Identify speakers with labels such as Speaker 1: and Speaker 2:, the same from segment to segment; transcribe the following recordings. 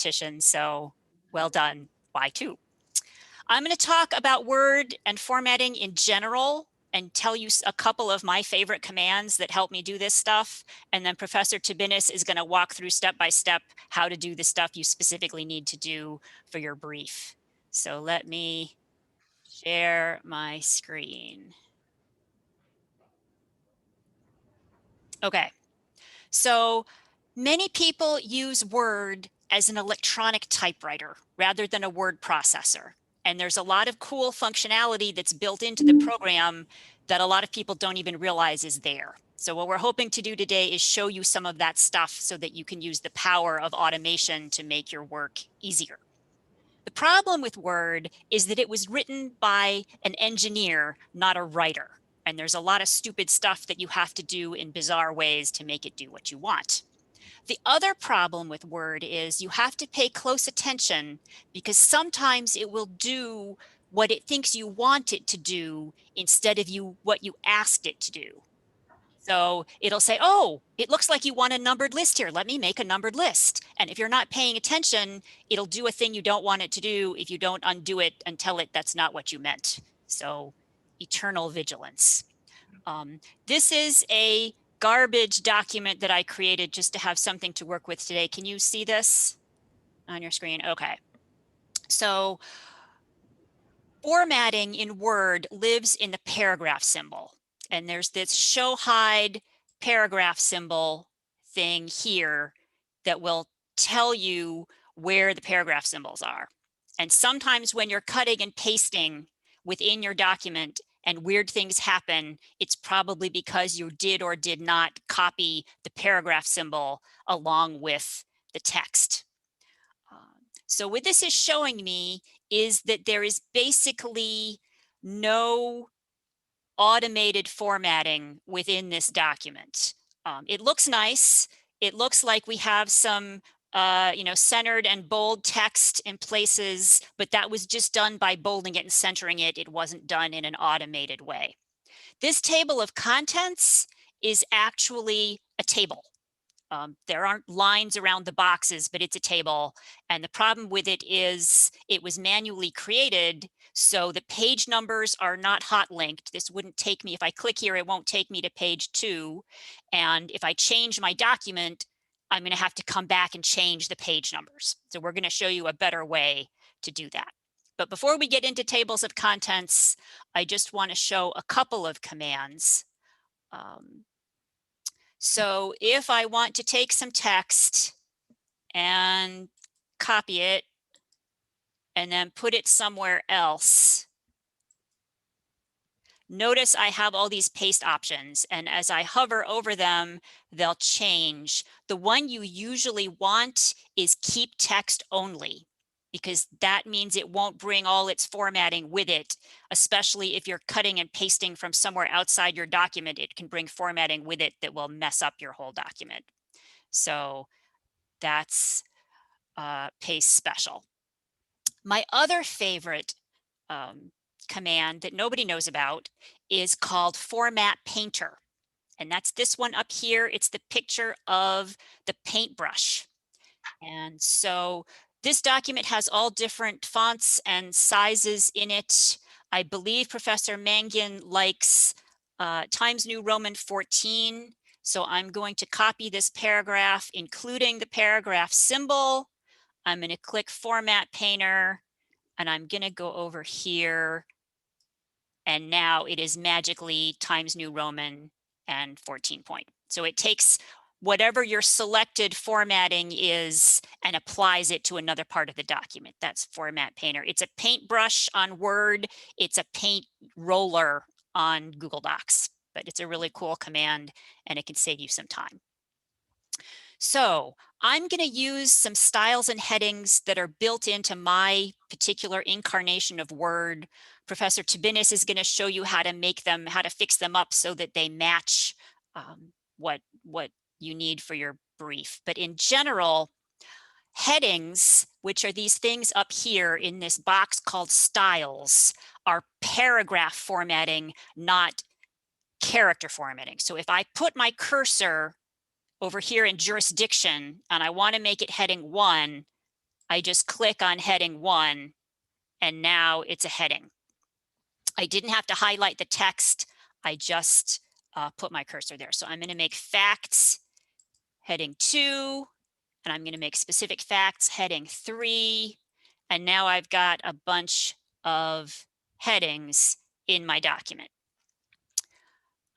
Speaker 1: competition, so well done, Y2. I'm going to talk about Word and formatting in general and tell you a couple of my favorite commands that help me do this stuff. And then Professor Tabinis is going to walk through step by step how to do the stuff you specifically need to do for your brief. So let me share my screen. Okay, so many people use Word as an electronic typewriter rather than a word processor. And there's a lot of cool functionality that's built into the program that a lot of people don't even realize is there. So what we're hoping to do today is show you some of that stuff so that you can use the power of automation to make your work easier. The problem with Word is that it was written by an engineer, not a writer. And there's a lot of stupid stuff that you have to do in bizarre ways to make it do what you want. The other problem with Word is you have to pay close attention because sometimes it will do what it thinks you want it to do instead of what you asked it to do. So it'll say, oh, it looks like you want a numbered list here. Let me make a numbered list. And if you're not paying attention, it'll do a thing you don't want it to do if you don't undo it and tell it that's not what you meant. So eternal vigilance. This is a garbage document that I created just to have something to work with today. Can you see this on your screen? Okay. So formatting in Word lives in the paragraph symbol. And there's this show hide paragraph symbol thing here that will tell you where the paragraph symbols are. And sometimes when you're cutting and pasting within your document and weird things happen, it's probably because you did or did not copy the paragraph symbol along with the text. So what this is showing me is that there is basically no automated formatting within this document. It looks nice. It looks like we have some centered and bold text in places, but that was just done by bolding it and centering it. It wasn't done in an automated way. This table of contents is actually a table. There aren't lines around the boxes, but it's a table. And the problem with it is it was manually created, so the page numbers are not hot linked. This wouldn't take me, if I click here, it won't take me to page 2. And if I change my document, I'm going to have to come back and change the page numbers. So we're going to show you a better way to do that. But before we get into tables of contents, I just want to show a couple of commands. So if I want to take some text and copy it and then put it somewhere else, notice I have all these paste options, and as I hover over them, they'll change. The one you usually want is keep text only, because that means it won't bring all its formatting with it, especially if you're cutting and pasting from somewhere outside your document. It can bring formatting with it that will mess up your whole document. So that's paste special. My other favorite command that nobody knows about is called Format Painter. And that's this one up here. It's the picture of the paintbrush. And so this document has all different fonts and sizes in it. I believe Professor Mangan likes Times New Roman 14. So I'm going to copy this paragraph, including the paragraph symbol. I'm going to click Format Painter, and I'm going to go over here. And now it is magically Times New Roman and 14 point. So it takes whatever your selected formatting is and applies it to another part of the document. That's Format Painter. It's a paintbrush on Word. It's a paint roller on Google Docs, but it's a really cool command and it can save you some time. So I'm going to use some styles and headings that are built into my particular incarnation of Word. Professor Tabinis is going to show you how to make them, how to fix them up so that they match what you need for your brief. But in general, headings, which are these things up here in this box called styles, are paragraph formatting, not character formatting. So if I put my cursor over here in jurisdiction and I want to make it heading 1, I just click on heading 1, and now it's a heading. I didn't have to highlight the text. I just put my cursor there. So I'm going to make facts heading 2, and I'm going to make specific facts heading 3. And now I've got a bunch of headings in my document.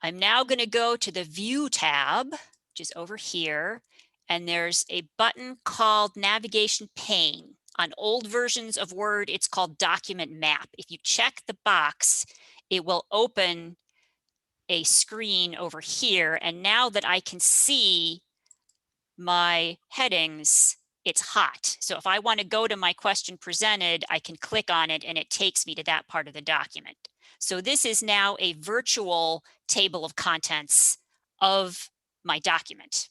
Speaker 1: I'm now going to go to the View tab, which is over here, and there's a button called Navigation Pane. On old versions of Word, it's called Document Map. If you check the box, it will open a screen over here. And now that I can see my headings, it's hot. So if I want to go to my question presented, I can click on it and it takes me to that part of the document. So this is now a virtual table of contents of my document.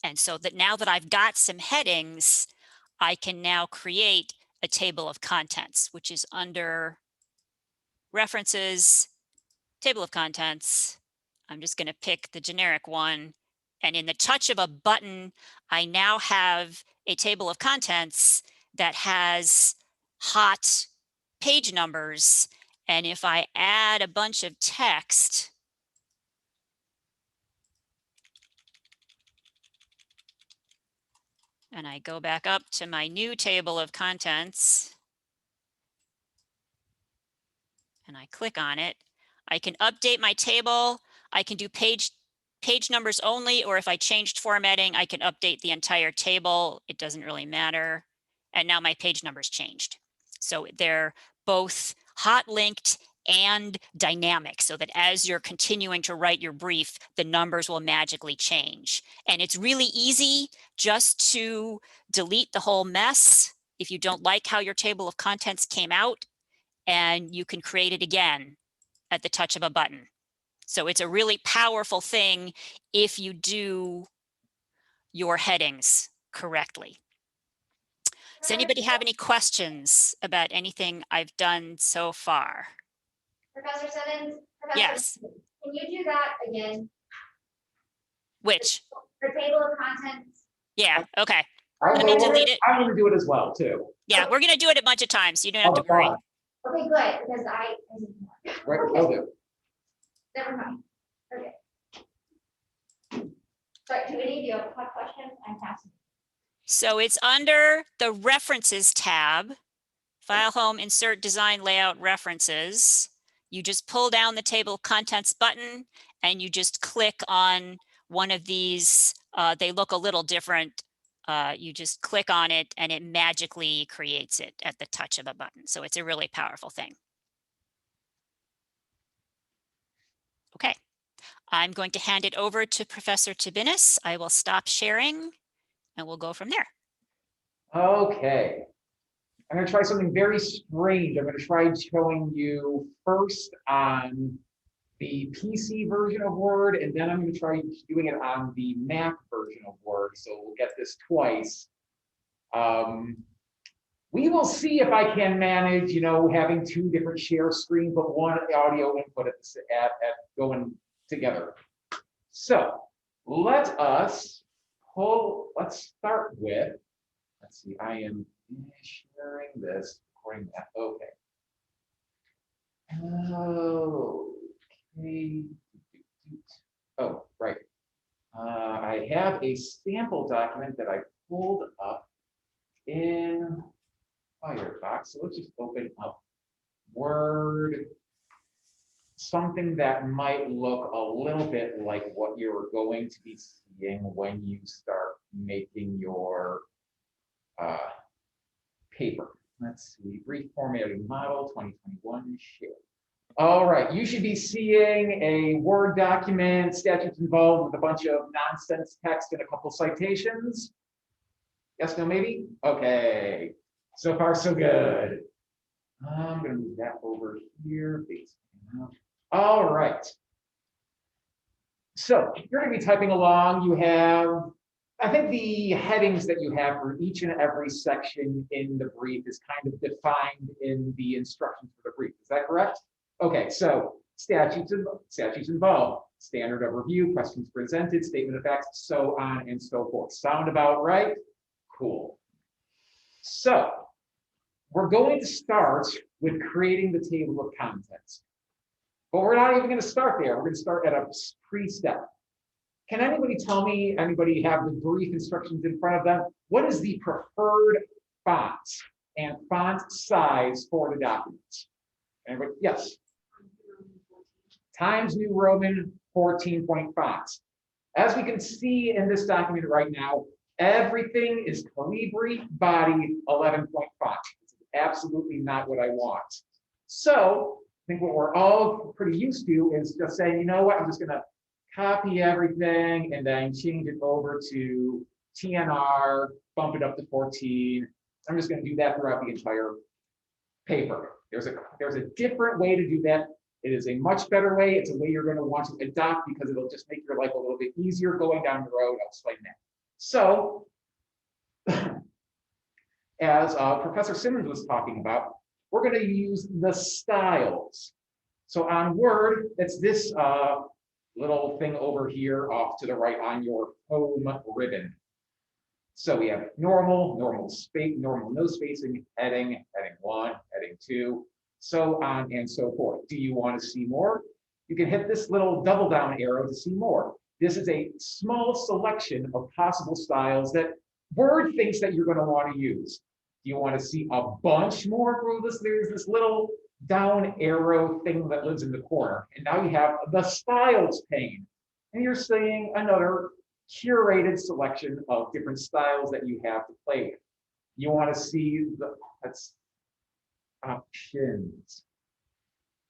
Speaker 1: And so that now that I've got some headings, I can now create a table of contents, which is under References, Table of Contents. I'm just going to pick the generic one. And in the touch of a button, I now have a table of contents that has hot page numbers. And if I add a bunch of text, and I go back up to my new table of contents, and I click on it, I can update my table. I can do page numbers only, or if I changed formatting, I can update the entire table. It doesn't really matter. And now my page numbers changed. So they're both hot linked and dynamic, so that as you're continuing to write your brief, the numbers will magically change. And it's really easy just to delete the whole mess if you don't like how your table of contents came out, and you can create it again at the touch of a button. So it's a really powerful thing if you do your headings correctly. Does anybody have any questions about anything I've done so far?
Speaker 2: Professor Simmons?
Speaker 1: Yes.
Speaker 2: Can you do that again?
Speaker 1: Which?
Speaker 2: The table of contents.
Speaker 1: Yeah, okay.
Speaker 3: Let
Speaker 1: me delete it.
Speaker 3: I'm going to do it as well, too.
Speaker 1: Yeah, we're going to do it a bunch of times, so you don't have to worry.
Speaker 2: Okay, good, because I
Speaker 3: Right,
Speaker 2: okay.
Speaker 3: will do.
Speaker 2: Never mind. Okay. Sorry, do any of you have questions? I'm passing.
Speaker 1: So it's under the References tab, File, Home, Insert, Design, Layout, References. You just pull down the Table of Contents button, and you just click on one of these. They look a little different. You just click on it, and it magically creates it at the touch of a button. So it's a really powerful thing. Okay, I'm going to hand it over to Professor Tabinis. I will stop sharing, and we'll go from there.
Speaker 3: Okay. I'm going to try something very strange. I'm going to try showing you first on the PC version of Word, and then I'm going to try doing it on the Mac version of Word. So we'll get this twice. We will see if I can manage, having two different share screens, but one audio input at going together. So let's start with, let's see, I am sharing this, recording that, okay. Okay. Oh, right. I have a sample document that I pulled up in Firefox. So let's just open up Word, something that might look a little bit like what you're going to be seeing when you start making your paper. Let's see, brief formatting model 2021 share. All right, you should be seeing a Word document, statutes involved with a bunch of nonsense text and a couple citations. Yes, no, maybe? Okay, so far so good. I'm gonna move that over here. All right. So you're gonna be typing along. You have, I think the headings that you have for each and every section in the brief is kind of defined in the instructions for the brief. Is that correct? Okay, so statutes involved, standard of review, questions presented, statement of facts, so on and so forth. Sound about right? Cool. So we're going to start with creating the table of contents. But we're not even going to start there. We're going to start at a pre-step. Can anybody tell me, anybody have the brief instructions in front of them? What is the preferred font and font size for the documents? Anybody? Yes. Times New Roman 14-point fonts. As we can see in this document right now, everything is Calibri body 11-point font. It's absolutely not what I want. So I think what we're all pretty used to is just saying, you know what, I'm just going to copy everything and then change it over to TNR, bump it up to 14. I'm just going to do that throughout the entire paper. There's a different way to do that. It is a much better way. It's a way you're going to want to adopt because it'll just make your life a little bit easier going down the road. I'll explain that. So, as Professor Simmons was talking about, we're going to use the styles. So on Word, it's this little thing over here off to the right on your home ribbon. So we have normal, normal space, normal no spacing, heading, heading 1, heading 2, so on and so forth. Do you want to see more? You can hit this little double down arrow to see more. This is a small selection of possible styles that Word thinks that you're going to want to use. Do you want to see a bunch more through this? There's this little down arrow thing that lives in the corner. And now you have the styles pane. And you're seeing another curated selection of different styles that you have to play with. You want to see the options.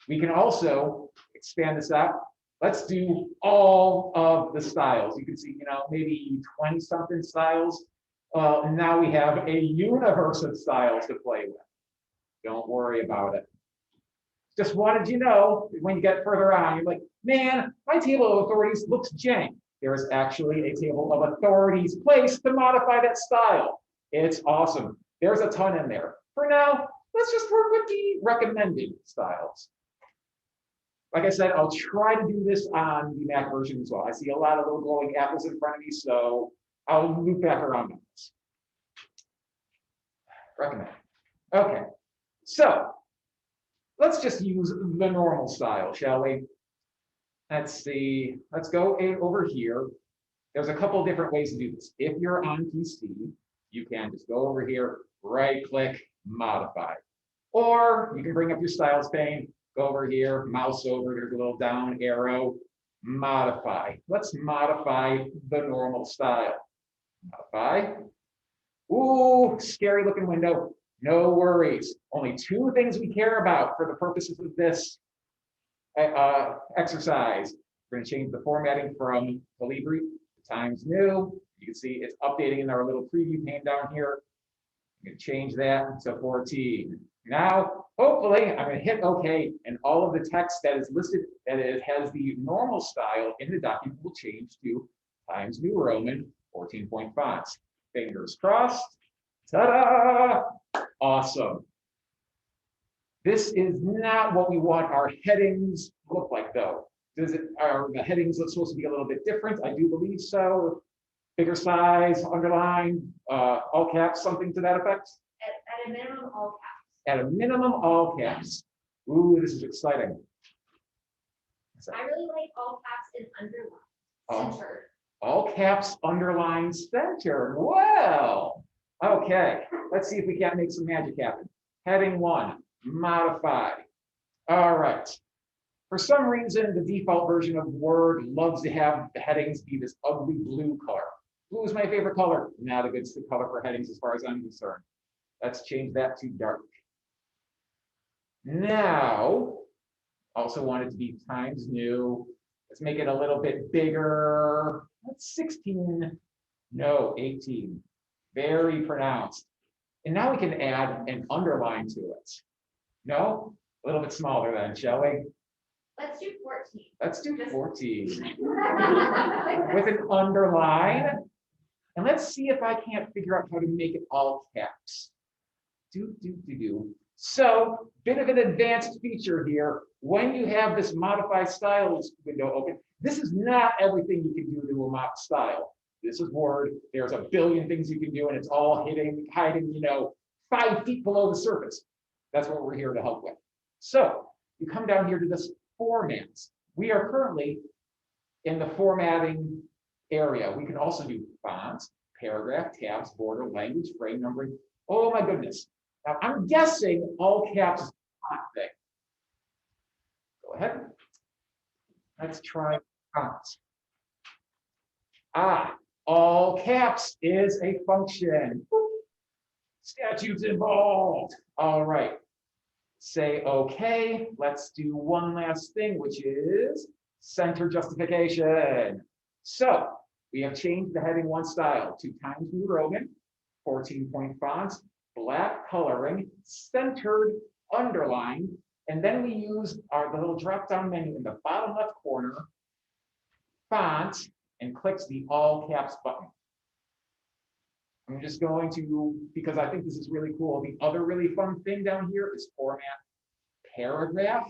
Speaker 3: We can also expand this out. Let's do all of the styles. You can see, maybe 20 something styles. And now we have a universe of styles to play with. Don't worry about it. Just wanted you to know when you get further on, you're like, man, my table of authorities looks jank. There is actually a table of authorities placed to modify that style. It's awesome. There's a ton in there. For now, let's just work with the recommended styles. Like I said, I'll try to do this on the Mac version as well. I see a lot of little glowing apples in front of me, so I'll loop back around on this. Recommend. Okay, so let's just use the normal style, shall we? Let's see, let's go over here. There's a couple different ways to do this. If you're on PC, you can just go over here, right click, modify. Or you can bring up your styles pane, go over here, mouse over, there's a little down arrow, modify. Let's modify the normal style. Modify. Ooh, scary looking window. No worries. Only 2 things we care about for the purposes of this exercise. We're going to change the formatting from Calibri to Times New. You can see it's updating in our little preview pane down here. I'm going to change that to 14. Now, hopefully, I'm going to hit OK, and all of the text that is listed, that it has the normal style in the document, will change to Times New Roman 14-point fonts. Fingers crossed. Ta-da! Awesome. This is not what we want our headings to look like, though. Are the headings supposed to be a little bit different? I do believe so. Bigger size, underline, all caps, something to that effect?
Speaker 2: At a minimum, all caps.
Speaker 3: At a minimum, all caps. Ooh, this is exciting.
Speaker 2: I really like all caps and underline, centered.
Speaker 3: All caps, underline, center. Well, okay. Let's see if we can't make some magic happen. Heading 1, modify. All right. For some reason, the default version of Word loves to have the headings be this ugly blue color. Blue is my favorite color. Not a good color for headings as far as I'm concerned. Let's change that to dark. Now, also want it to be Times New. Let's make it a little bit bigger. That's 16. No, 18. Very pronounced. And now we can add an underline to it. No? A little bit smaller then, shall we?
Speaker 2: Let's do 14.
Speaker 3: Let's do 14. With an underline. And let's see if I can't figure out how to make it all caps. So, bit of an advanced feature here. When you have this modify styles window open, this is not everything you can do to a mod style. This is Word. There's a billion things you can do, and it's all hiding, 5 feet below the surface. That's what we're here to help with. So you come down here to this formats. We are currently in the formatting area. We can also do fonts, paragraph, tabs, border, language, frame numbering. Oh my goodness. Now I'm guessing all caps is a hot thing. Go ahead. Let's try fonts. All caps is a function. Statutes involved. All right. Say okay. Let's do one last thing, which is center justification. So we have changed the heading 1 style to Times New Roman, 14-point fonts, black coloring, centered, underlined, and then we use the little drop-down menu in the bottom left corner, font, and clicks the all caps button. I'm just going to, because I think this is really cool, the other really fun thing down here is format paragraph.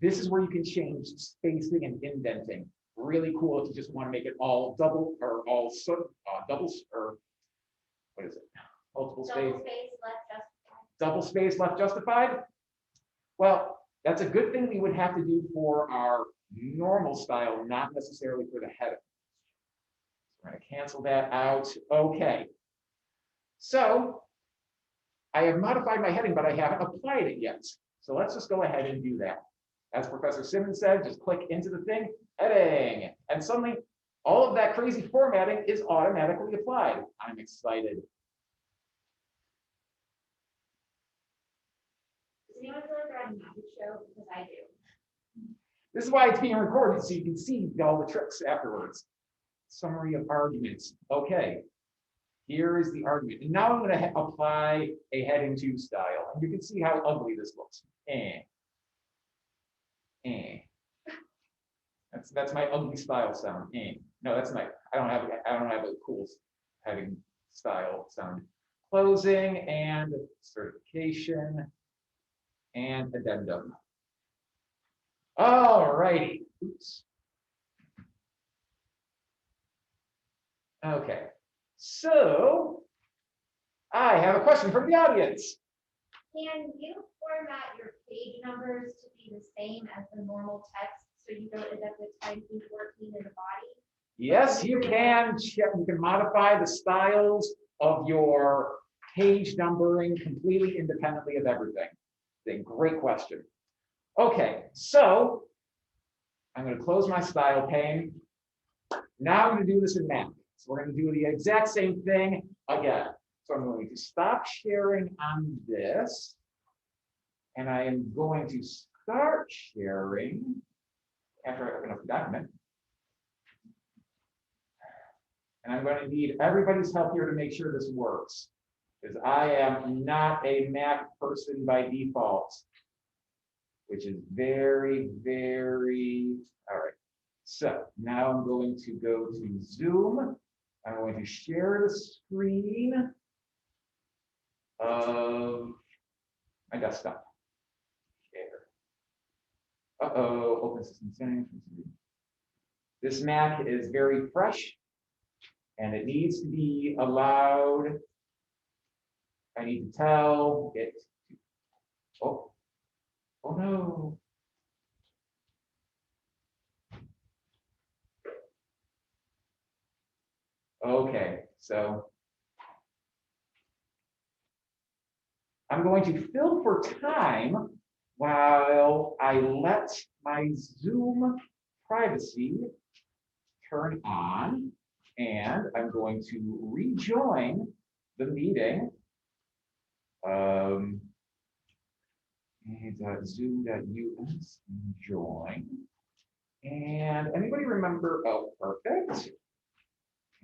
Speaker 3: This is where you can change spacing and indenting. Really cool if you just want to make it all double or all doubles or what is it? Multiple space.
Speaker 2: Double space left justified.
Speaker 3: Double space left justified. Well, that's a good thing we would have to do for our normal style, not necessarily for the header. We're going to cancel that out. Okay. So I have modified my heading, but I haven't applied it yet. So let's just go ahead and do that. As Professor Simmons said, just click into the thing, heading, and suddenly all of that crazy formatting is automatically applied. I'm excited.
Speaker 2: Does anyone feel like they're on a magic show? Because I do.
Speaker 3: This is why it's being recorded, so you can see all the tricks afterwards. Summary of arguments. Okay, here is the argument. And now I'm going to apply a heading 2 style. And you can see how ugly this looks. That's my ugly style sound. No, that's my, I don't have a cool heading style sound. Closing and certification and addendum. All righty. Oops. Okay, so I have a question from the audience.
Speaker 2: Can you format your page numbers to be the same as the normal text so you don't end up with times New 14 in the body?
Speaker 3: Yes, you can. You can modify the styles of your page numbering completely independently of everything. It's a great question. Okay, so I'm going to close my style pane. Now I'm going to do this in Mac. So we're going to do the exact same thing again. So I'm going to stop sharing on this. And I am going to start sharing after I open up the document. And I'm going to need everybody's help here to make sure this works, because I am not a Mac person by default, which is very, very, all right. So now I'm going to go to Zoom. I'm going to share the screen of my desktop. Share. Uh-oh, open system settings. This Mac is very fresh and it needs to be allowed. I need to tell it to, oh no. Okay, so I'm going to fill for time while I let my Zoom privacy turn on, and I'm going to rejoin the meeting. Zoom.us join. And anybody remember? Oh, perfect.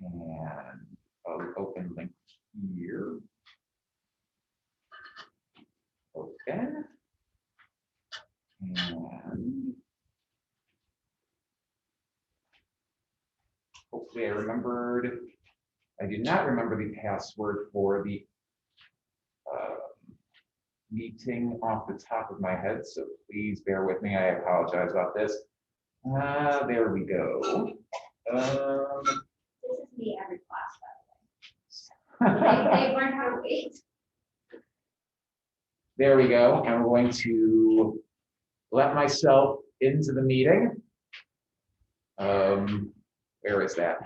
Speaker 3: And I'll open link here. Open. And hopefully I remembered. I did not remember the password for the meeting off the top of my head, so please bear with me. I apologize about this. There we go.
Speaker 2: This is me every class, by the way. They learn how to wait.
Speaker 3: There we go. I'm going to let myself into the meeting. Where is that?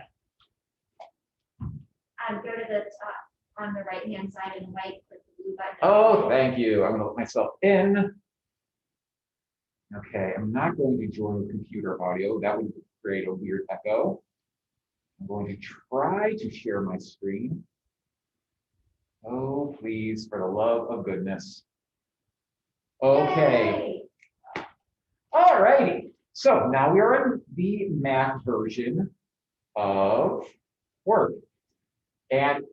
Speaker 2: Go to the top on the right-hand side and click the blue button.
Speaker 3: Oh, thank you. I'm gonna let myself in. Okay, I'm not going to join with computer audio. That would create a weird echo. I'm going to try to share my screen. Oh, please, for the love of goodness. Okay,
Speaker 2: Yay!
Speaker 3: all righty. So now we are in the Mac version of Word. And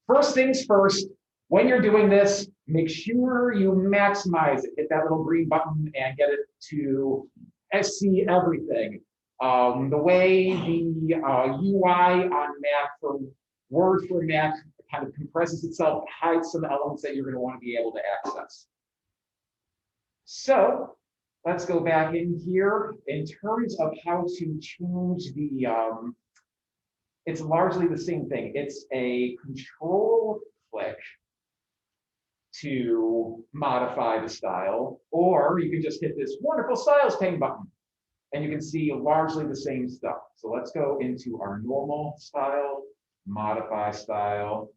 Speaker 3: first things first, when you're doing this, make sure you maximize it. Hit that little green button and get it to see everything. The way the UI on Mac for Word for Mac kind of compresses itself, hides some elements that you're going to want to be able to access. So let's go back in here. In terms of how to change the, it's largely the same thing. It's a control click to modify the style, or you can just hit this wonderful styles pane button and you can see largely the same stuff. So let's go into our normal style, modify style,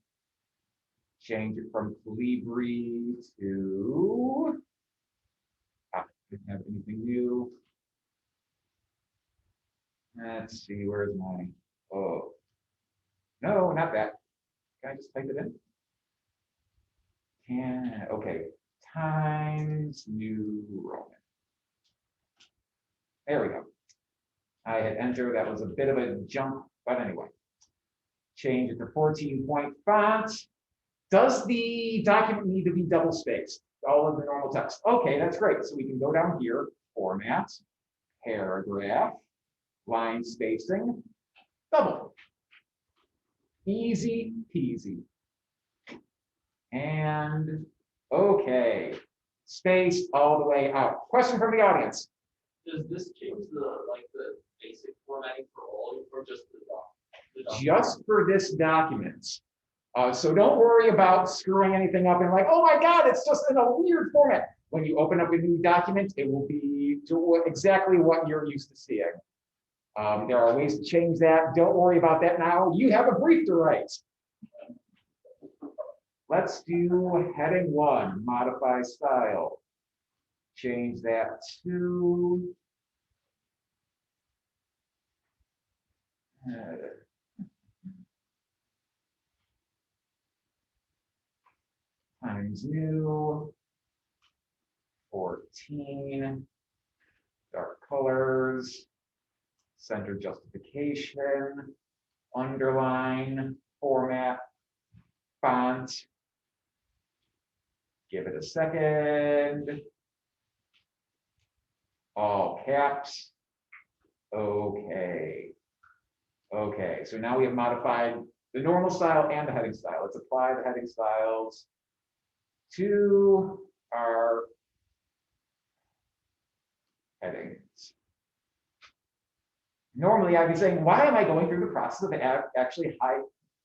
Speaker 3: change it from Calibri to, didn't have anything new. Let's see, where's my, oh, no, not that. Can I just type it in? Okay, Times New Roman. There we go. I had entered, that was a bit of a jump, but anyway. Change it to 14-point font. Does the document need to be double spaced? All of the normal text. Okay, that's great. So we can go down here, format, paragraph, line spacing, double. Easy peasy. And okay, spaced all the way out. Question from the audience.
Speaker 4: Does this change the basic formatting for all or just the doc?
Speaker 3: Just for this document. So don't worry about screwing anything up and like, oh my God, it's just in a weird format. When you open up a new document, it will be exactly what you're used to seeing. There are ways to change that. Don't worry about that now. You have a brief to write. Let's do heading 1, modify style. Change that to Times New 14, dark colors, center justification, underline, format, font. Give it a second. All caps. Okay. Okay, so now we have modified the normal style and the heading style. Let's apply the heading styles to our headings. Normally I'd be saying, why am I going through the process of actually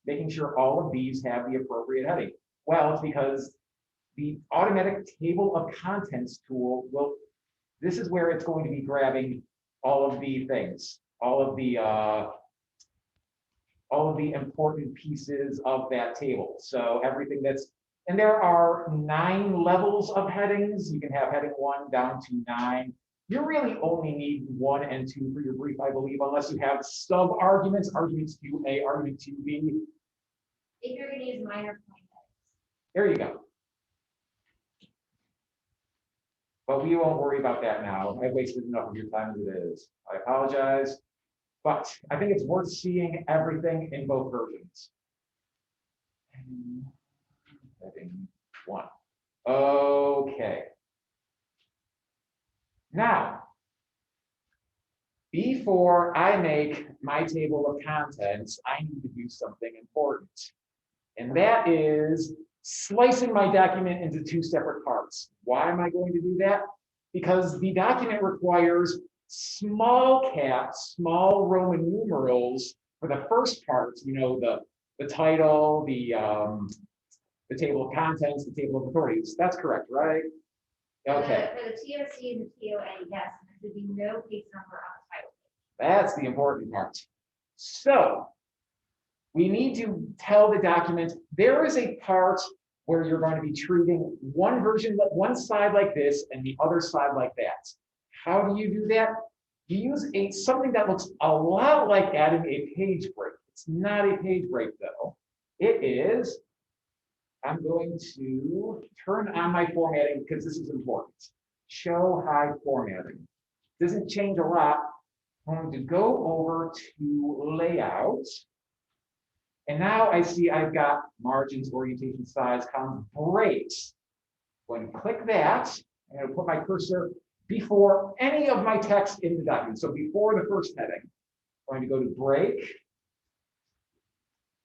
Speaker 3: making sure all of these have the appropriate heading? Well, it's because the automatic table of contents tool this is where it's going to be grabbing all of the things, all of the important pieces of that table. So everything and there are 9 levels of headings. You can have heading 1 down to 9. You really only need 1 and 2 for your brief, I believe, unless you have sub arguments, arguments 2A, argument 2B.
Speaker 2: If you're gonna use minor point headings.
Speaker 3: There you go. But we won't worry about that now. I wasted enough of your time as it is. I apologize. But I think it's worth seeing everything in both versions. Heading 1. Okay. Now, before I make my table of contents, I need to do something important. And that is slicing my document into 2 separate parts. Why am I going to do that? Because the document requires small caps, small Roman numerals for the first part, you know, the title, the the table of contents, the table of authorities. That's correct, right? Okay,
Speaker 2: For the TOC and the TOA, yes, and there should be no case number on the title.
Speaker 3: that's the important part. So we need to tell the document, there is a part where you're going to be treating one version, one side like this and the other side like that. How do you do that? You use something that looks a lot like adding a page break. It's not a page break though. It is, I'm going to turn on my formatting because this is important. Show hide formatting. Doesn't change a lot. I'm going to go over to layout. And now I see I've got margins, orientation, size, column, breaks. Going to click that. I'm going to put my cursor before any of my text in the document. So before the first heading, I'm going to go to break.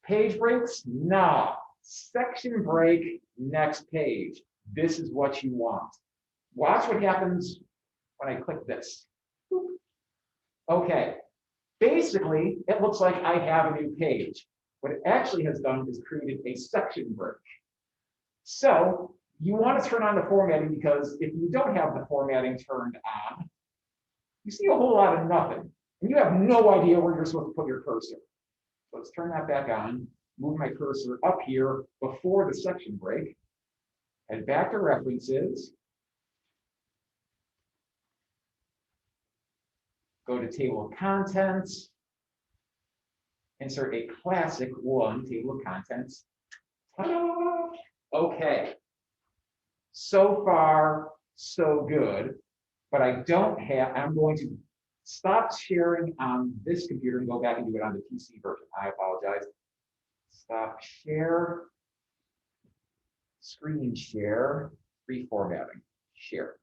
Speaker 3: Page breaks, no. Section break, next page. This is what you want. Watch what happens when I click this. Okay, basically, it looks like I have a new page. What it actually has done is created a section break. So you want to turn on the formatting because if you don't have the formatting turned on, you see a whole lot of nothing. And you have no idea where you're supposed to put your cursor. So let's turn that back on, move my cursor up here before the section break, head back to references, go to table of contents, insert a classic one, table of contents. Ta-da! Okay, so far, so good, but I don't have, I'm going to stop sharing on this computer and go back and do it on the PC version. I apologize. Stop share, screen share, reformatting, share.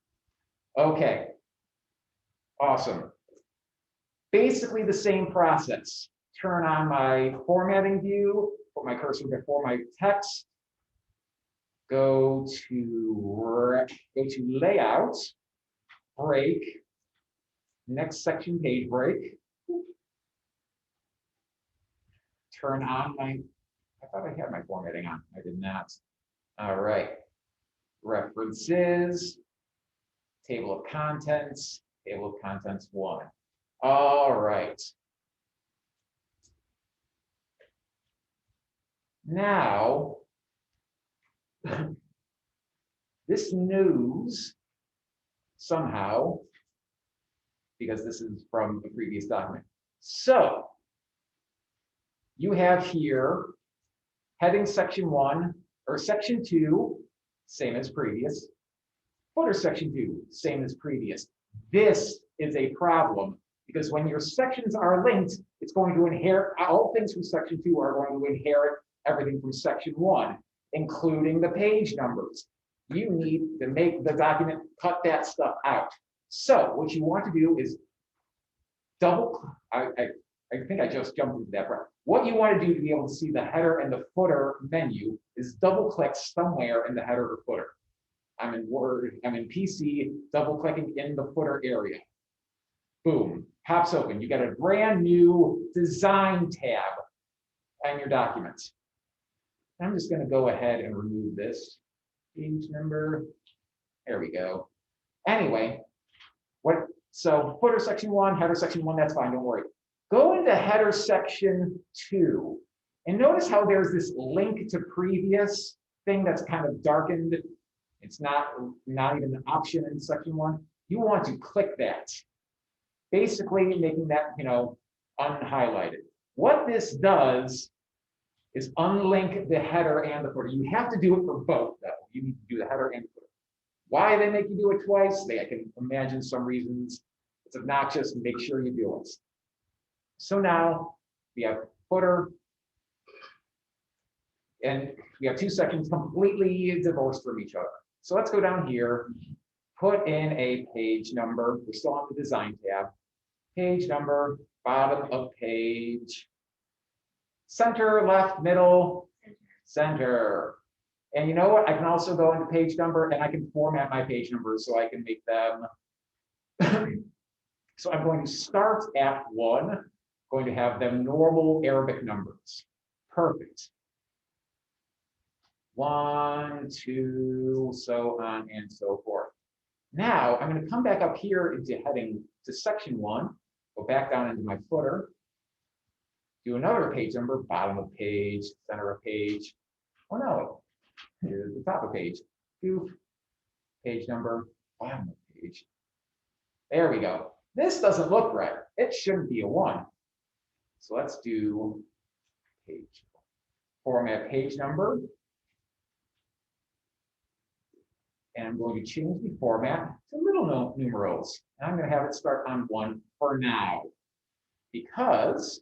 Speaker 3: Okay, awesome. Basically the same process. Turn on my formatting view, put my cursor before my text, go to layout, break, next section page break. Turn on my, I thought I had my formatting on, I did not. All right, references, table of contents 1. All right. Now, this news somehow, because this is from the previous document. So you have here heading section 1 or section 2, same as previous. Footer section 2, same as previous. This is a problem because when your sections are linked, it's going to inherit, all things from section 2 are going to inherit everything from section 1, including the page numbers. You need to make the document cut that stuff out. So what you want to do is I think I just jumped into that part. What you want to do to be able to see the header and the footer menu is double click somewhere in the header or footer. I'm in Word, I'm in PC, double clicking in the footer area. Boom, pops open. You got a brand new design tab on your documents. I'm just going to go ahead and remove this page number. There we go. Anyway, so footer section 1, header section 1, that's fine, don't worry. Go into header section 2 and notice how there's this link to previous thing that's kind of darkened. It's not even an option in section 1. You want to click that, basically making that, unhighlighted. What this does is unlink the header and the footer. You have to do it for both, though. You need to do the header and the footer. Why they make you do it twice? I can imagine some reasons. It's obnoxious. Make sure you do it. So now we have footer, and we have 2 sections completely divorced from each other. So let's go down here, put in a page number. We're still on the design tab. Page number, bottom of page, center, left, middle, center. And you know what? I can also go into page number and I can format my page numbers so I can make them. So I'm going to start at 1, going to have them normal Arabic numbers. Perfect. 1, 2, so on and so forth. Now I'm going to come back up here into heading to section 1, go back down into my footer, do another page number, bottom of page, center of page. Oh no, here's the top of page. Oof. Page number, bottom of page. There we go. This doesn't look right. It shouldn't be a 1. So let's do page format page number. And I'm going to change the format to little numerals. And I'm going to have it start on 1 for now. Because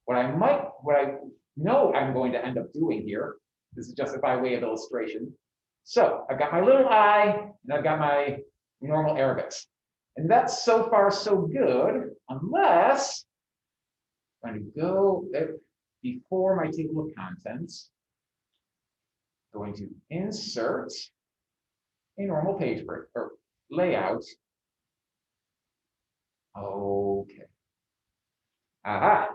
Speaker 3: what I know I'm going to end up doing here, this is just by way of illustration. So I've got my little I, and I've got my normal Arabics. And that's so far so good, unless I'm going to go before my table of contents, going to insert a normal page break or layout. Okay. Aha.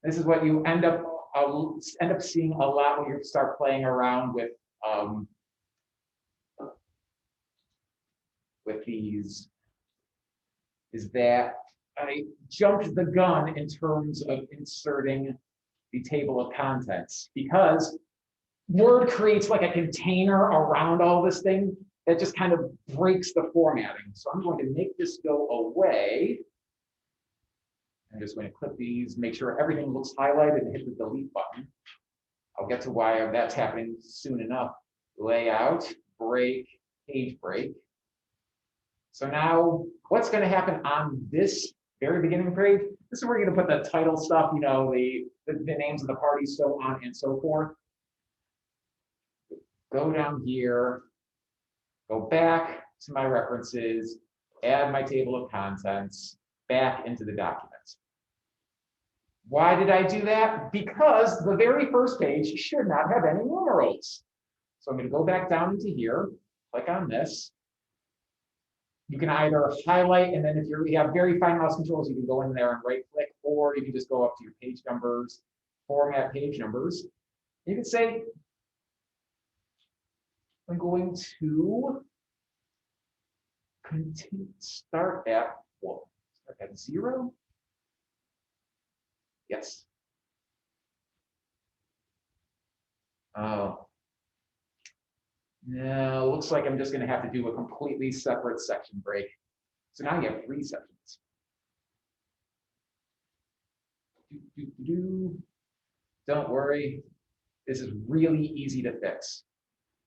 Speaker 3: This is what you end up seeing a lot when you start playing around with these, is that I jumped the gun in terms of inserting the table of contents, because Word creates like a container around all this thing that just kind of breaks the formatting. So I'm going to make this go away. I'm just going to click these, make sure everything looks highlighted, and hit the delete button. I'll get to why that's happening soon enough. Layout, break, page break. So now what's going to happen on this very beginning page? This is where you're going to put the title stuff, you know, the names of the parties, so on and so forth. Go down here, go back to my references, add my table of contents back into the document. Why did I do that? Because the very first page should not have any numerals. So I'm going to go back down into here, click on this. You can either highlight, and then if you have very fine mouse controls, you can go in there and right click, or you can just go up to your page numbers, format page numbers. You can say, I'm going to continue, start at 0. Yes. Oh. No, looks like I'm just going to have to do a completely separate section break. So now you have 3 sections. Don't worry, this is really easy to fix,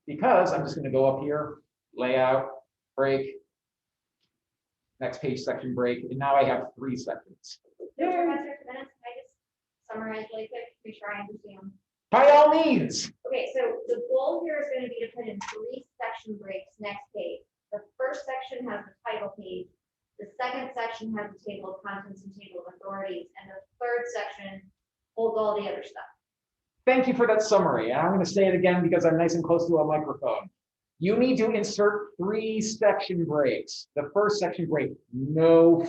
Speaker 3: because I'm just going to go up here, layout, break, next page section break, and now I have 3 sections.
Speaker 2: Professor, can I just summarize really quick, make sure I understand?
Speaker 3: By all means.
Speaker 2: Okay, so the goal here is going to be to put in 3 section breaks next page. The first section has the title page. The second section has the table of contents and table of authorities. And the third section holds all the other stuff.
Speaker 3: Thank you for that summary. And I'm going to say it again because I'm nice and close to a microphone. You need to insert 3 section breaks. The first section break, no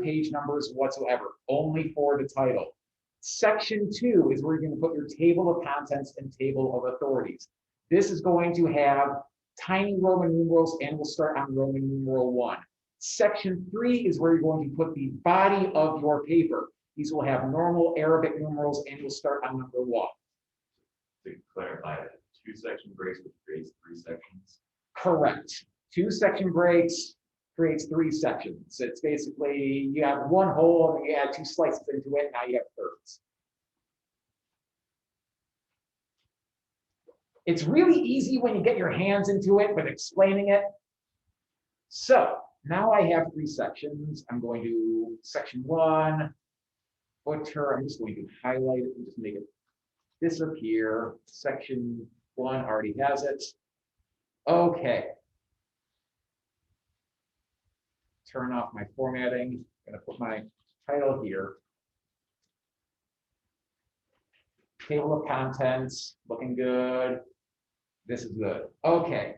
Speaker 3: page numbers whatsoever, only for the title. Section 2 is where you're going to put your table of contents and table of authorities. This is going to have tiny Roman numerals and will start on Roman numeral 1. Section 3 is where you're going to put the body of your paper. These will have normal Arabic numerals and will start on number 1.
Speaker 5: To clarify, 2 section breaks, which creates 3 sections.
Speaker 3: Correct. 2 section breaks creates 3 sections. It's basically, you have 1 whole and you add 2 slices into it, now you have thirds. It's really easy when you get your hands into it, but explaining it. So now I have 3 sections. I'm going to section 1, footer. I'm just going to highlight it and just make it disappear. Section 1 already has it. Okay. Turn off my formatting. I'm going to put my title here. Table of contents, looking good. This is good. Okay.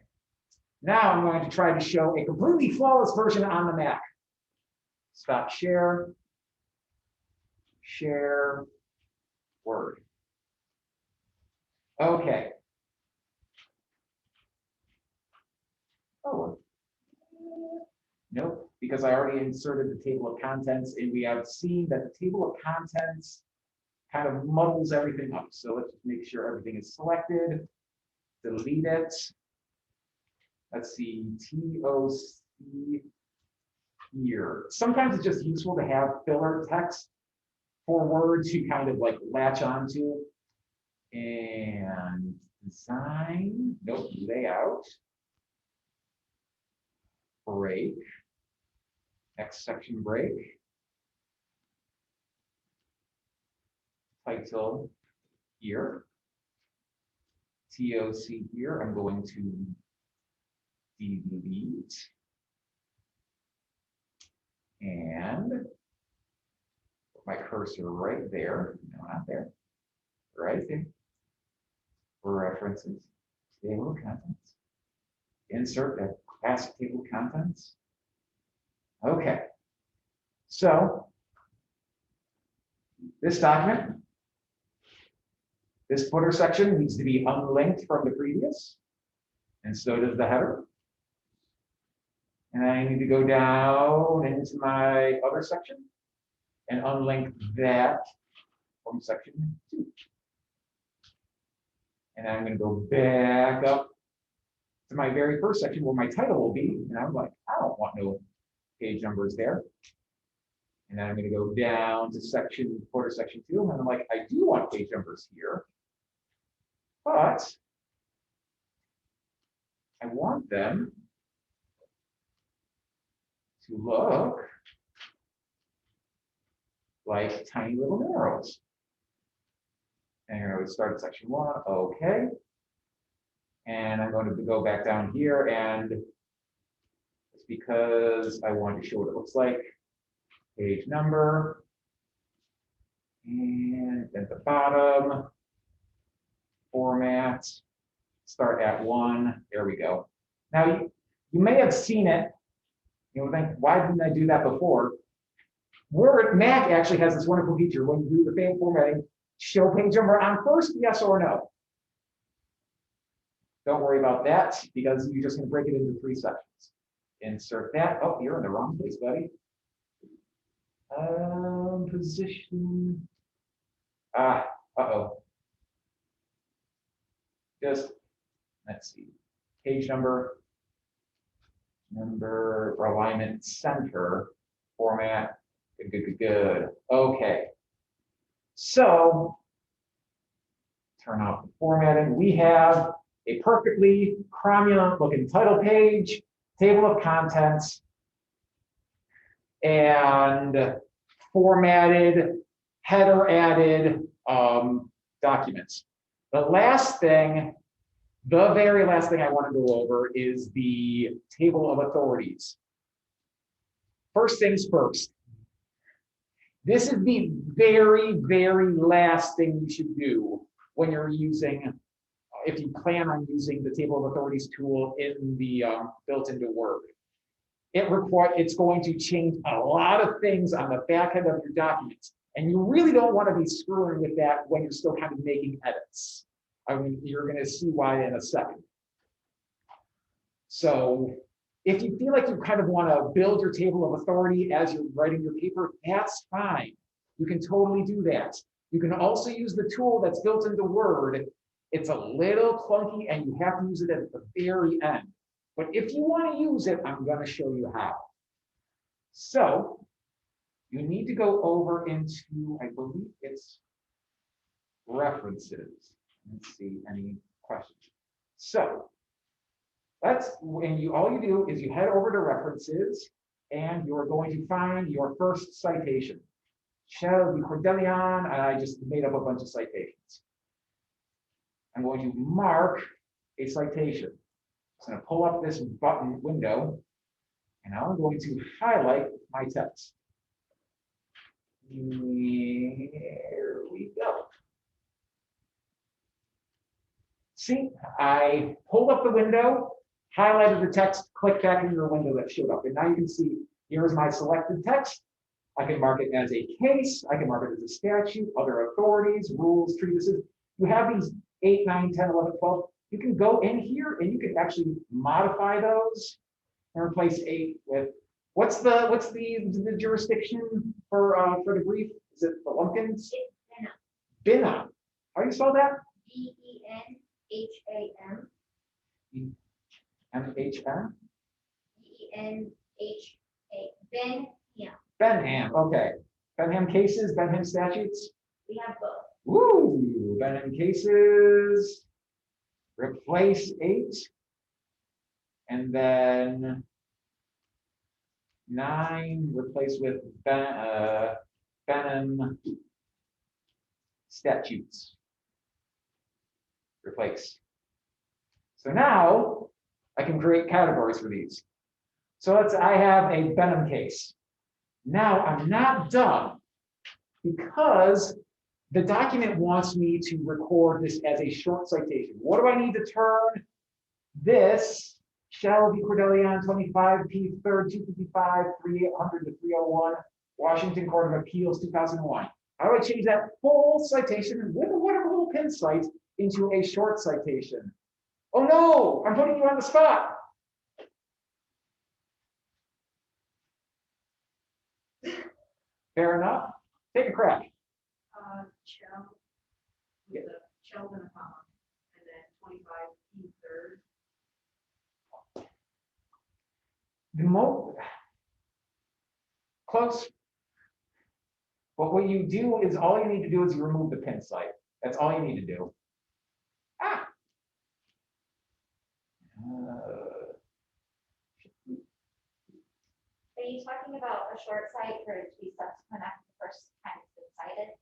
Speaker 3: Now I'm going to try to show a completely flawless version on the Mac. Stop share. Share Word. Okay. Oh. Nope, because I already inserted the table of contents and we have seen that the table of contents kind of muddles everything up. So let's just make sure everything is selected. Delete it. Let's see, TOC here. Sometimes it's just useful to have filler text for words you kind of like latch onto. And design, nope, layout. Break. Next section break. Title here. TOC here. I'm going to delete. And put my cursor right there. No, not there. Right there. References. Table of contents. Insert that classic table of contents. Okay. So this document, this footer section needs to be unlinked from the previous, and so does the header. And I need to go down into my other section and unlink that from section 2. And I'm going to go back up to my very first section where my title will be. And I'm like, I don't want no page numbers there. And then I'm going to go down to footer section 2. And I'm like, I do want page numbers here, but I want them to look like tiny little arrows. And I would start at section 1, okay. And I'm going to go back down here, and it's because I want to show what it looks like. Page number, and at the bottom, format, start at 1, there we go. Now, you may have seen it, you know, think, why didn't I do that before? Word, Mac actually has this wonderful feature when you do the same formatting, show page number on first, yes or no. Don't worry about that because you're just going to break it into 3 sections. Insert that. Oh, you're in the wrong place, buddy. Position. Uh-oh. Just, let's see. Page number for alignment center, format. Good. Okay. So, turn off the formatting. We have a perfectly cromulent looking title page, table of contents, and formatted, header added documents. The very last thing I want to go over is the table of authorities. First things first. This is the very, very last thing you should do when you're using, if you plan on using the table of authorities tool in the built into Word. It's going to change a lot of things on the back end of your documents. And you really don't want to be screwing with that when you're still kind of making edits. I mean, you're going to see why in a second. So if you feel like you kind of want to build your table of authority as you're writing your paper, that's fine. You can totally do that. You can also use the tool that's built into Word. It's a little clunky and you have to use it at the very end. But if you want to use it, I'm going to show you how. So you need to go over into, I believe it's references. Let's see, any questions? So all you do is you head over to references and you're going to find your first citation. Shelby Cordelion, and I just made up a bunch of citations. I'm going to mark a citation. I'm going to pull up this button window and I'm going to highlight my text. Here we go. See, I pulled up the window, highlighted the text, click back into the window that showed up. And now you can see, here's my selected text. I can mark it as a case. I can mark it as a statute, other authorities, rules, treatises. You have these 8, 9, 10, 11, 12. You can go in here and you can actually modify those and replace 8 with, what's the jurisdiction for the brief? Is it the Lumpkins? Bingham. How do you spell that?
Speaker 2: BENHAM.
Speaker 3: MHM?
Speaker 2: BENHAM.
Speaker 3: Benham, okay. Benham cases, Benham statutes.
Speaker 2: We have both.
Speaker 3: Woo, Benham cases. Replace 8. And then 9, replace with Benham statutes. Replace. So now I can create categories for these. So I have a Benham case. Now I'm not done because the document wants me to record this as a short citation. What do I need to turn this Shell v. Cordelion 25 P 3rd 255 3800 to 301 Washington Court of Appeals 2001? How do I change that full citation with whatever little pin site into a short citation? Oh no, I'm putting you on the spot. Fair enough. Take a crack.
Speaker 6: Shell. With a shell and a comma, and then 25 P 3rd.
Speaker 3: The most close. But what you do is all you need to do is you remove the pin site. That's all you need to do. Ah.
Speaker 2: Are you talking about a short site for it to be subsequent after the first time it's been cited?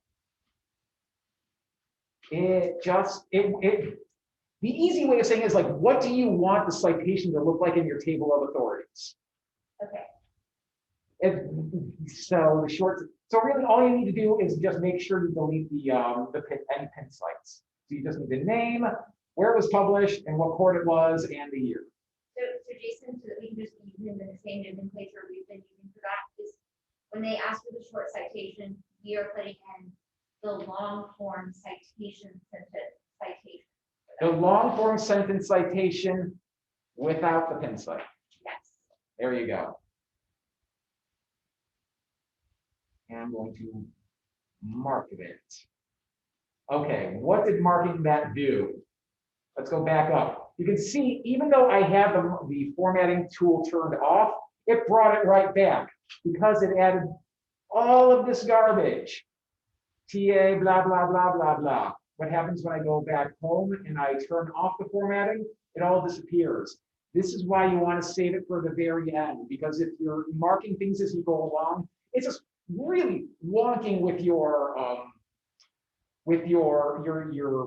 Speaker 3: The easy way of saying is like, what do you want the citation to look like in your table of authorities?
Speaker 2: Okay.
Speaker 3: So really all you need to do is just make sure you delete any pin sites. So you just need the name, where it was published, and what court it was, and the year.
Speaker 2: So Jason, so that we can just be using the same nomenclature we've been using for that is when they ask for the short citation, we are putting in the long form citation sentence citation.
Speaker 3: The long form sentence citation without the pin site.
Speaker 2: Yes.
Speaker 3: There you go. And I'm going to mark it. Okay, what did marking that do? Let's go back up. You can see, even though I have the formatting tool turned off, it brought it right back because it added all of this garbage. TA, blah, blah, blah, blah, blah. What happens when I go back home and I turn off the formatting? It all disappears. This is why you want to save it for the very end, because if you're marking things as you go along, it's just really wonking with your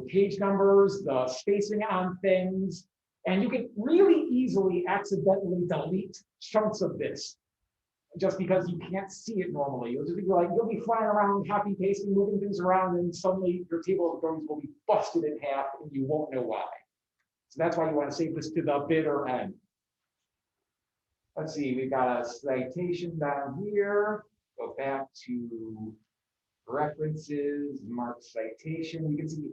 Speaker 3: page numbers, the spacing on things, and you can really easily accidentally delete chunks of this just because you can't see it normally. You'll be flying around, copy pasting, moving things around, and suddenly your table of authorities will be busted in half and you won't know why. So that's why you want to save this to the bitter end. Let's see, we've got a citation down here. Go back to references, mark citation. You can see,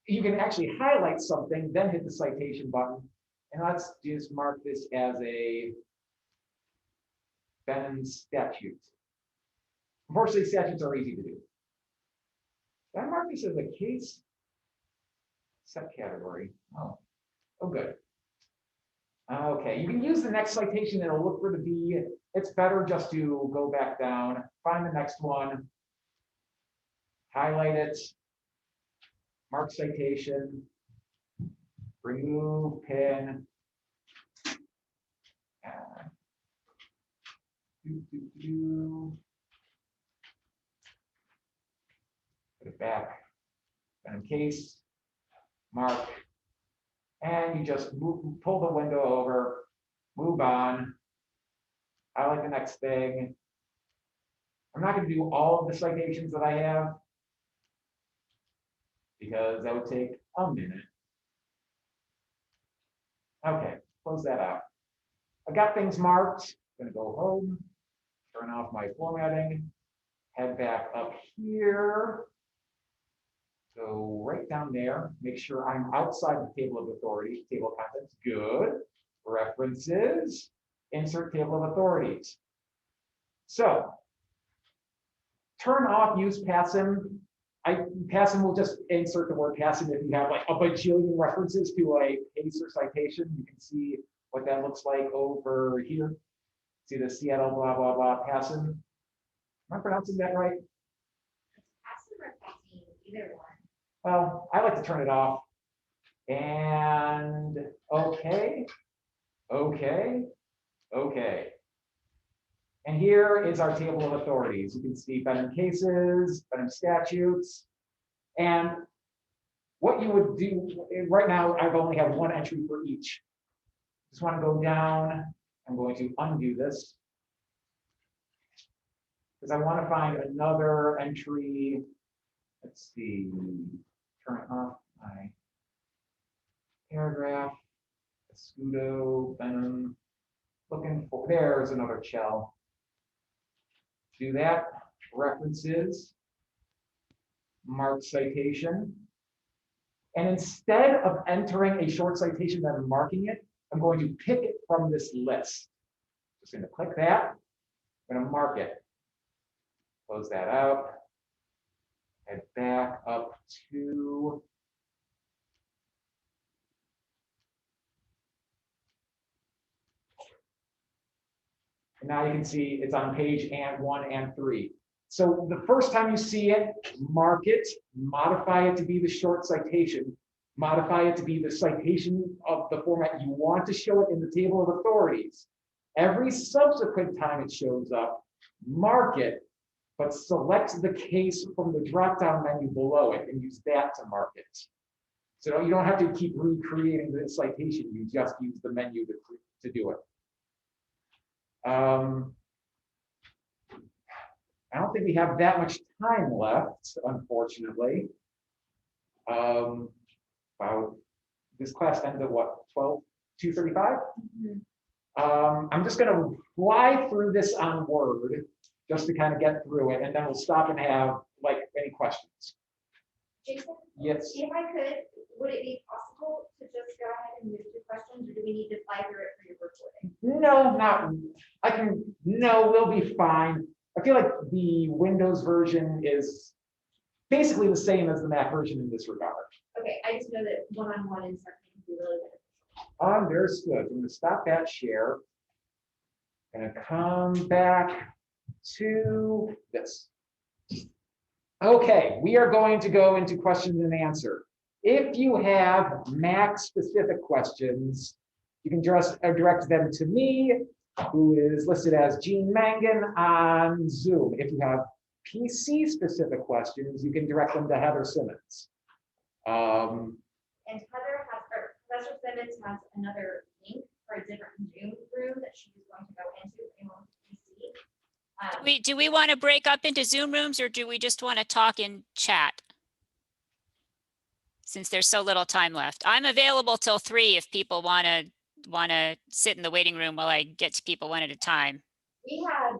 Speaker 3: you can actually highlight something, then hit the citation button. And let's just mark this as a Benham statute. Unfortunately, statutes are easy to do. Did I mark this as a case? Subcategory. Oh, good. Okay, you can use the next citation and it'll look for the B. It's better just to go back down, find the next one, highlight it, mark citation, remove pin. Put it back, and case, mark, and you just pull the window over, move on. I like the next thing. I'm not going to do all of the citations that I have because that would take a minute. Okay, close that out. I got things marked. I'm going to go home, turn off my formatting, head back up here. So right down there, make sure I'm outside the table of authorities, table of contents, good. References, insert table of authorities. So turn off use PASM. PASM will just insert the word PASM if you have like a bajillion references to a case or citation. You can see what that looks like over here. See the Seattle blah, blah, blah, PASM. Am I pronouncing that right?
Speaker 2: Passive or passing, either one.
Speaker 3: Well, I like to turn it off. And okay, okay, okay. And here is our table of authorities. You can see Benham cases, Benham statutes. And what you would do right now, I've only have one entry for each. Just want to go down. I'm going to undo this because I want to find another entry. Let's see, turn off my paragraph, Escudo, Benham, looking for, there's another shell. Do that, references, mark citation. And instead of entering a short citation and marking it, I'm going to pick it from this list. Just going to click that, I'm going to mark it. Close that out. Head back up to and now you can see it's on page 1 and 3. So the first time you see it, mark it, modify it to be the short citation, modify it to be the citation of the format you want to show it in the table of authorities. Every subsequent time it shows up, mark it, but select the case from the drop-down menu below it and use that to mark it. So you don't have to keep recreating the citation, you just use the menu to do it. I don't think we have that much time left, unfortunately. Wow, this class ends at what, 2:35? I'm just going to fly through this on Word just to kind of get through it, and then we'll stop and have like any questions.
Speaker 2: Jason,
Speaker 3: Yes.
Speaker 2: if I could, would it be possible to just go ahead and move to questions, or do we need to fly through it for your recording?
Speaker 3: No, not, I can, no, we'll be fine. I feel like the Windows version is basically the same as the Mac version in this regard.
Speaker 2: Okay, I just know that one-on-one instruction can be really beneficial.
Speaker 3: Understood. I'm going to stop that share. And come back to this. Okay, we are going to go into question and answer. If you have Mac specific questions, you can just direct them to me, who is listed as Gene Mangan on Zoom. If you have PC specific questions, you can direct them to Heather Simmons.
Speaker 2: And Heather has, or Professor Simmons has another link for a different Zoom room that she was going to go into if anyone can see.
Speaker 1: Do we want to break up into Zoom rooms, or do we just want to talk in chat? Since there's so little time left. I'm available till 3 if people want to sit in the waiting room while I get to people one at a time.
Speaker 2: We have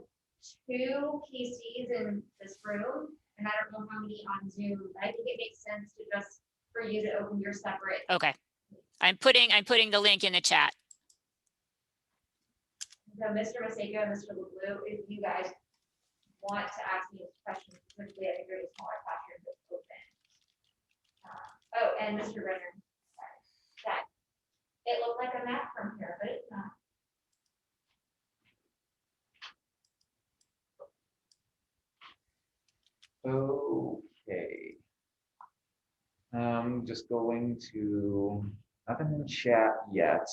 Speaker 2: 2 PCs in this room, and I don't know how many on Zoom, but I think it makes sense to just, for you to open your separate.
Speaker 1: Okay. I'm putting the link in the chat.
Speaker 2: So Mr. Maseko and Mr. LeBlue, if you guys want to ask me questions, quickly, I think there's a smaller classroom that's open. Oh, and Mr. Renner, sorry, that it looked like a map from here, but it's not.
Speaker 3: Okay. Just going to, nothing in chat yet.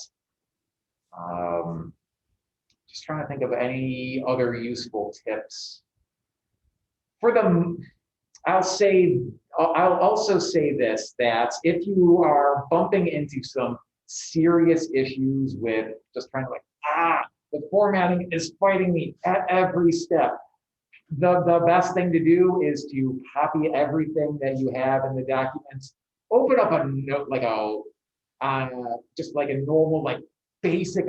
Speaker 3: Just trying to think of any other useful tips. For them, I'll also say this, that if you are bumping into some serious issues with just trying to like, the formatting is fighting me at every step, the best thing to do is to copy everything that you have in the documents, open up a note, like just like a normal, like basic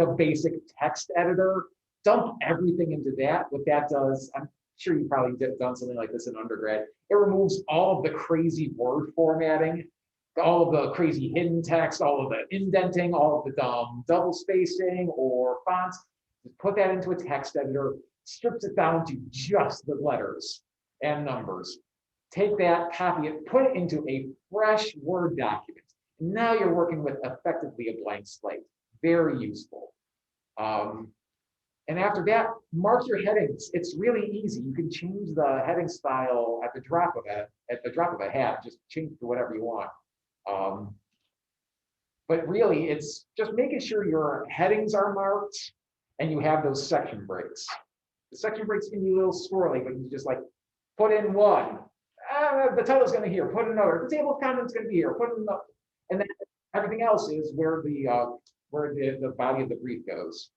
Speaker 3: text editor, dump everything into that. What that does, I'm sure you probably done something like this in undergrad. It removes all of the crazy word formatting, all of the crazy hidden text, all of the indenting, all of the double spacing or fonts. Just put that into a text editor, strips it down to just the letters and numbers. Take that, copy it, put it into a fresh Word document. Now you're working with effectively a blank slate. Very useful. And after that, mark your headings. It's really easy. You can change the heading style at the drop of a hat. Just change it to whatever you want. But really, it's just making sure your headings are marked and you have those section breaks. The section breaks can be a little swirly, but you just like put in one. The title's going to be here. Put another. The table of contents going to be here. Put in another. And then everything else is where the body of the brief goes.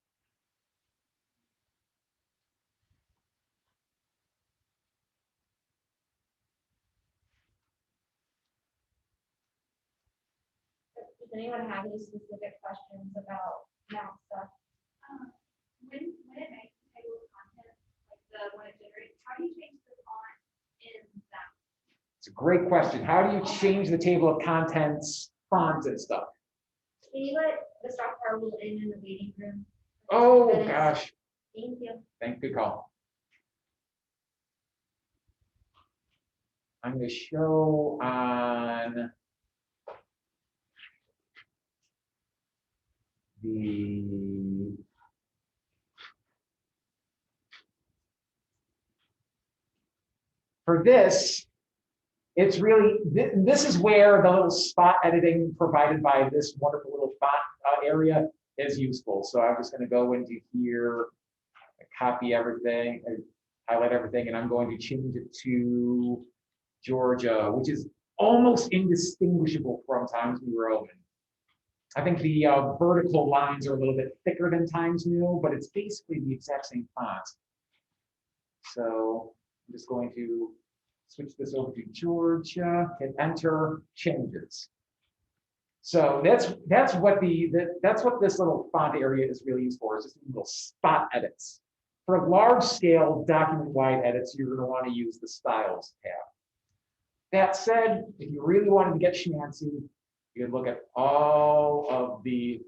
Speaker 2: Does anyone have any specific questions about math stuff?
Speaker 6: When it makes the table of contents, like when it generates, how do you change the font in that?
Speaker 3: It's a great question. How do you change the table of contents, fonts and stuff?
Speaker 2: Can you let the software rule in the waiting room?
Speaker 3: Oh,
Speaker 2: Minutes?
Speaker 3: gosh.
Speaker 2: Thank you.
Speaker 3: Good call. I'm going to show on the for this, it's really, this is where the little spot editing provided by this wonderful little font area is useful. So I'm just going to go into here, copy everything, highlight everything, and I'm going to change it to Georgia, which is almost indistinguishable from Times New Roman. I think the vertical lines are a little bit thicker than Times New, but it's basically the exact same font. So I'm just going to switch this over to Georgia, hit enter, changes. So that's what this little font area is really used for, is just little spot edits. For large scale document-wide edits, you're going to want to use the Styles tab. That said, if you really wanted to get fancy, you could look at all of the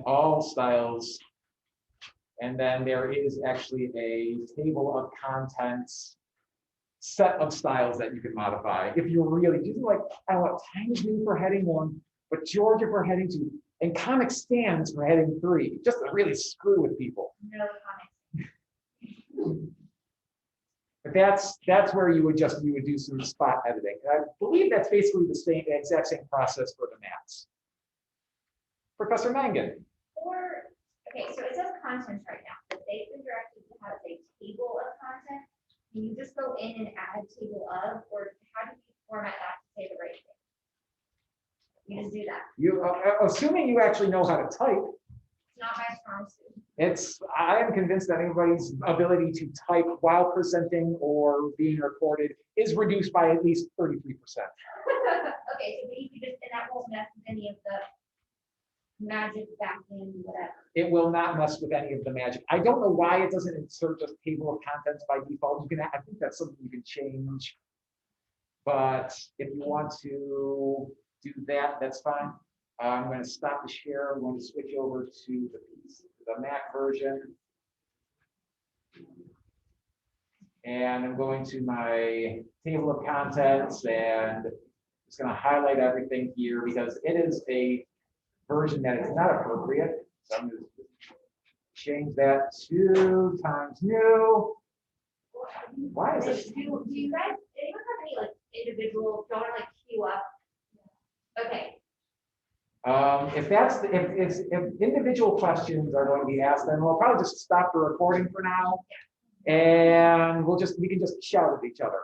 Speaker 3: all styles, and then there is actually a table of contents set of styles that you can modify. If you're really just like, I want Times New for heading 1, but Georgia for heading 2, and Comic Sans for heading 3, just to really screw with people.
Speaker 2: No comments.
Speaker 3: But that's where you would do some spot editing. And I believe that's basically the exact same process for the maps. Professor Mangan.
Speaker 2: Or, okay, so it says contents right now, but they've been directed to have a table of content. Can you just go in and add a table of, or how do you format that to say the right thing? You just do that.
Speaker 3: You assuming you actually know how to type.
Speaker 2: It's not my strong suit.
Speaker 3: I am convinced that anybody's ability to type while presenting or being recorded is reduced by at least 33%.
Speaker 2: Okay, so you could just, and that won't mess with any of the magic back end, whatever.
Speaker 3: It will not mess with any of the magic. I don't know why it doesn't insert just table of contents by default. You can, I think that's something you can change. But if you want to do that, that's fine. I'm going to stop the share. I'm going to switch over to the Mac version. And I'm going to my table of contents and it's going to highlight everything here because it is a version that is not appropriate. So I'm going to change that to Times New. Why is it?
Speaker 2: Do you guys, anyone have any like individual, don't like queue up? Okay.
Speaker 3: If individual questions are going to be asked, then we'll probably just stop the recording for now, and we can just shout at each other.